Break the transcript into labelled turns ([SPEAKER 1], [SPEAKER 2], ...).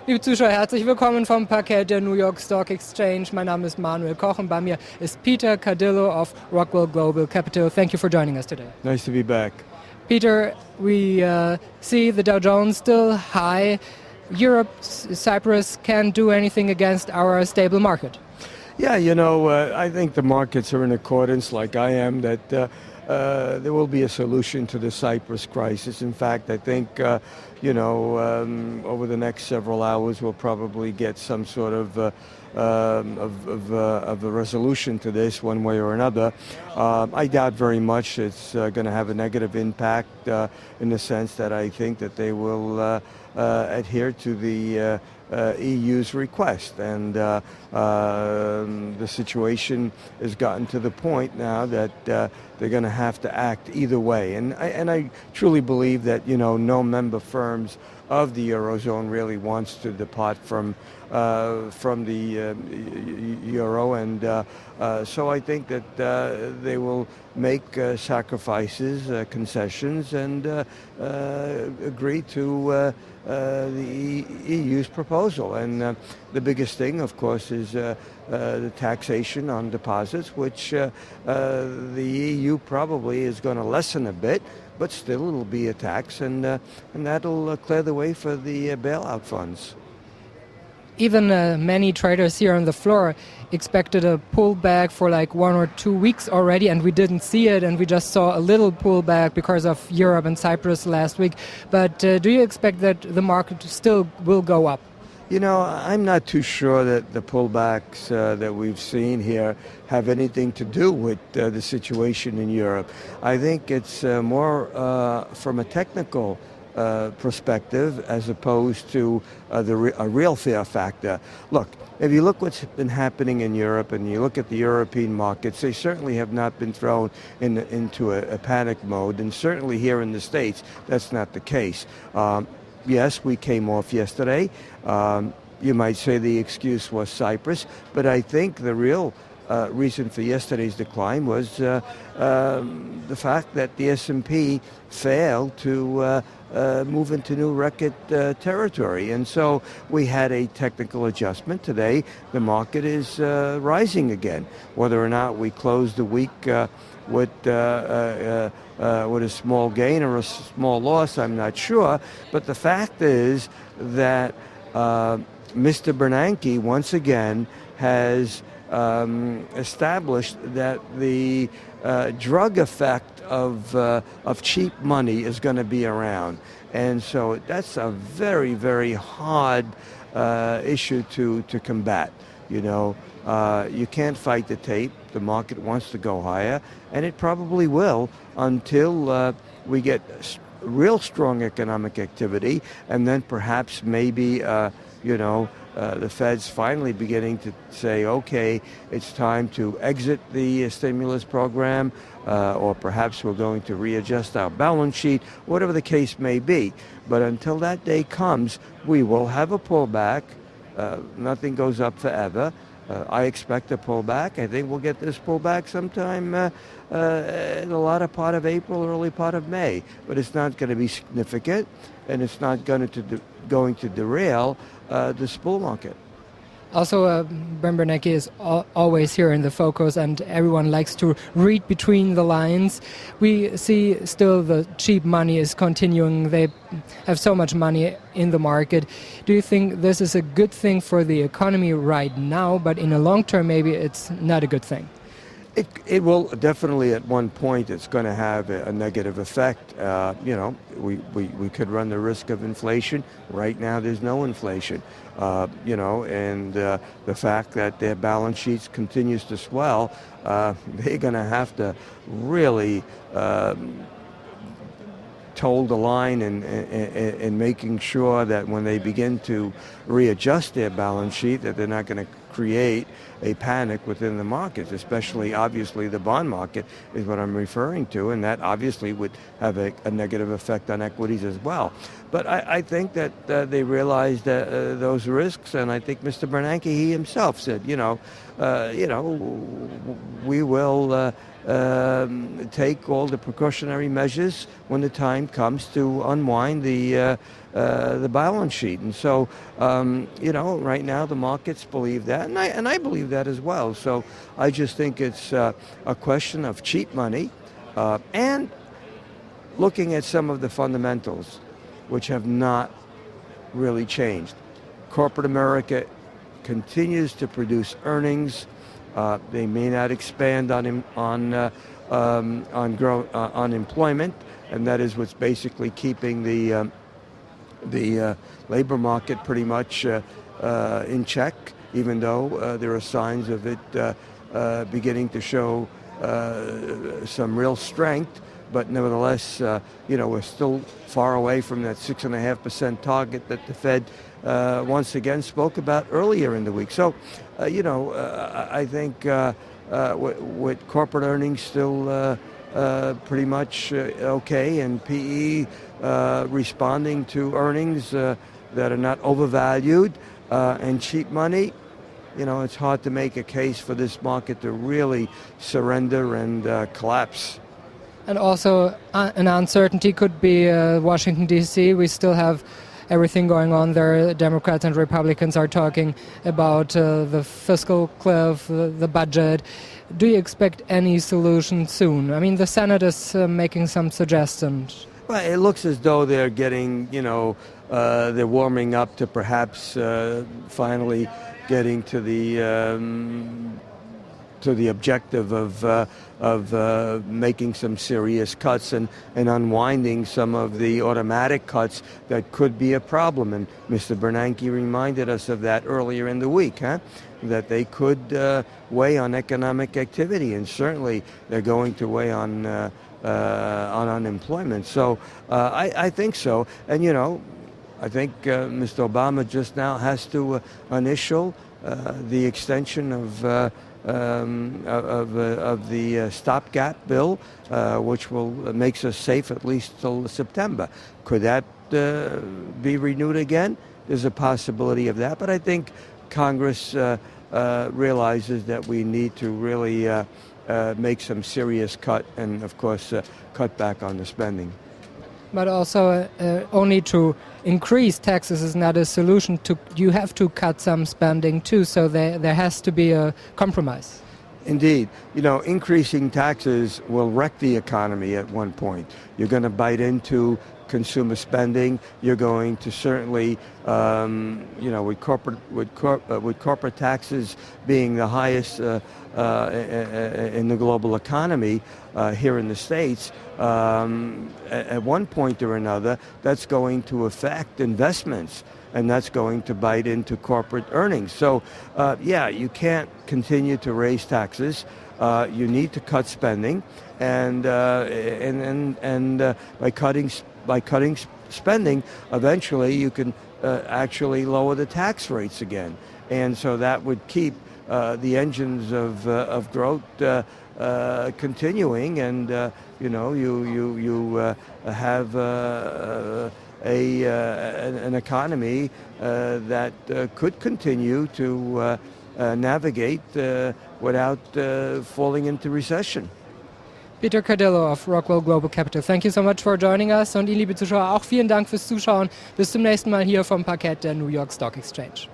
[SPEAKER 1] Liebe Zuschauer, herzlich willkommen vom Parkett der New York Stock Exchange. Mein Name ist Manuel Koch und bei mir ist Peter Cardillo of Rockwell Global Capital. Thank you for joining us today.
[SPEAKER 2] Nice to be back.
[SPEAKER 1] Peter, we see the Dow Jones still high. Europe, Cyprus can't do anything against our stable market.
[SPEAKER 2] Yeah, I think the markets are in accordance, like I am, that there will be a solution to the Cyprus crisis. In fact, I think, over the next several hours, we'll probably get some sort of a resolution to this one way or another. I doubt very much it's going to have a negative impact in the sense that I think that they will adhere to the EU's request, and the situation has gotten to the point now that they're going to have to act either way. And I truly believe that no member firms of the Eurozone really wants to depart from the euro, and so I think that they will make sacrifices, concessions, and agree to the EU's proposal. And the biggest thing, of course, is the taxation on deposits, which the EU probably is going to lessen a bit, but still it'll be a tax, and that'll clear the way for the bailout funds.
[SPEAKER 1] Even many traders here on the floor expected a pullback for like 1 or 2 weeks already, and we didn't see it, and we just saw a little pullback because of Europe and Cyprus last week. But do you expect that the market still will go up?
[SPEAKER 2] I'm not too sure that the pullbacks that we've seen here have anything to do with the situation in Europe. I think it's more from a technical perspective as opposed to a real fear factor. Look, if you look what's been happening in Europe and you look at the European markets, they certainly have not been thrown into a panic mode, and certainly here in the States, that's not the case. Yes, we came off yesterday. You might say the excuse was Cyprus, but I think the real reason for yesterday's decline was the fact that the S&P failed to move into new record territory. And so we had a technical adjustment. Today, the market is rising again. Whether or not we close the week with a small gain or a small loss, I'm not sure. But the fact is that Mr. Bernanke, once again, has established that the drug effect of cheap money is going to be around. And so that's a very, very hard issue to combat. You can't fight the tape. The market wants to go higher, and it probably will until we get real strong economic activity, and then perhaps maybe, the Fed's finally beginning to say, okay, it's time to exit the stimulus program, or perhaps we're going to readjust our balance sheet, whatever the case may be. But until that day comes, we will have a pullback. Nothing goes up forever. I expect a pullback. I think we'll get this pullback sometime in the latter part of April, early part of May. But it's not going to be significant, and it's not going to derail this bull market.
[SPEAKER 1] Also, Bernanke is always here in the focus, and everyone likes to read between the lines. We see still the cheap money is continuing. They have so much money in the market. Do you think this is a good thing for the economy right now, but in the long term maybe it's not a good thing?
[SPEAKER 2] It will definitely, at one point, it's going to have a negative effect. We could run the risk of inflation. Right now, there's no inflation. And the fact that their balance sheets continues to swell, they're going to have to really toe the line in making sure that when they begin to readjust their balance sheet, that they're not going to create a panic within the markets, especially, obviously, the bond market is what I'm referring to, and that obviously would have a negative effect on equities as well. But I think that they realized those risks, and I think Mr. Bernanke, he himself said, we will take all the precautionary measures when the time comes to unwind the balance sheet. And so, right now the markets believe that, and I believe that as well. So I just think it's a question of cheap money and looking at some of the fundamentals, which have not really changed. Corporate America continues to produce earnings. They may not expand on unemployment, and that is what's basically keeping the labor market pretty much in check, even though there are signs of it beginning to show some real strength. But nevertheless, we're still far away from that 6.5% target that the Fed once again spoke about earlier in the week. So, I think with corporate earnings still pretty much okay, and PE responding to earnings that are not overvalued and cheap money, it's hard to make a case for this market to really surrender and collapse.
[SPEAKER 1] And also an uncertainty could be Washington, D.C. We still have everything going on there. Democrats and Republicans are talking about the fiscal cliff, the budget. Do you expect any solution soon? I mean, the Senate is making some suggestions.
[SPEAKER 2] Well, it looks as though they're getting, they're warming up to perhaps finally getting to the objective of making some serious cuts and unwinding some of the automatic cuts that could be a problem. And Mr. Bernanke reminded us of that earlier in the week, that they could weigh on economic activity, and certainly they're going to weigh on unemployment. So I think so. And, I think Mr. Obama just now has to initial the extension of the stopgap bill, which makes us safe at least till September. Could that be renewed again? There's a possibility of that, but I think Congress realizes that we need to really make some serious cut and, of course, cut back on the spending.
[SPEAKER 1] But also only to increase taxes is not a solution. You have to cut some spending too, so there has to be a compromise.
[SPEAKER 2] Indeed. Increasing taxes will wreck the economy at one point. You're going to bite into consumer spending. You're going to certainly, with corporate taxes being the highest in the global economy here in the States, at one point or another, that's going to affect investments, and that's going to bite into corporate earnings. So, you can't continue to raise taxes. You need to cut spending, and by cutting spending, eventually you can actually lower the tax rates again, and so that would keep the engines of growth continuing, and you have an economy that could continue to navigate without falling into recession.
[SPEAKER 1] Peter Cardillo of Rockwell Global Capital, thank you so much for joining us. Und Ihnen, liebe Zuschauer, auch vielen Dank fürs Zuschauen. Bis zum nächsten Mal hier vom Parkett der New York Stock Exchange.